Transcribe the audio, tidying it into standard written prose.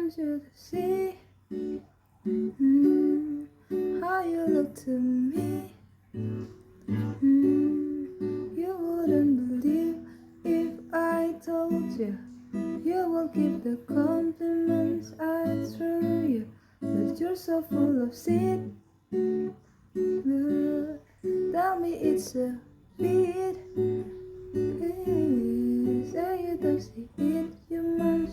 want you to see how you look to me. You wouldn't believe if I told you. You will keep the compliments I threw you, but you're so full of shit. Tell me it's a beat. Say you don't see it, you munch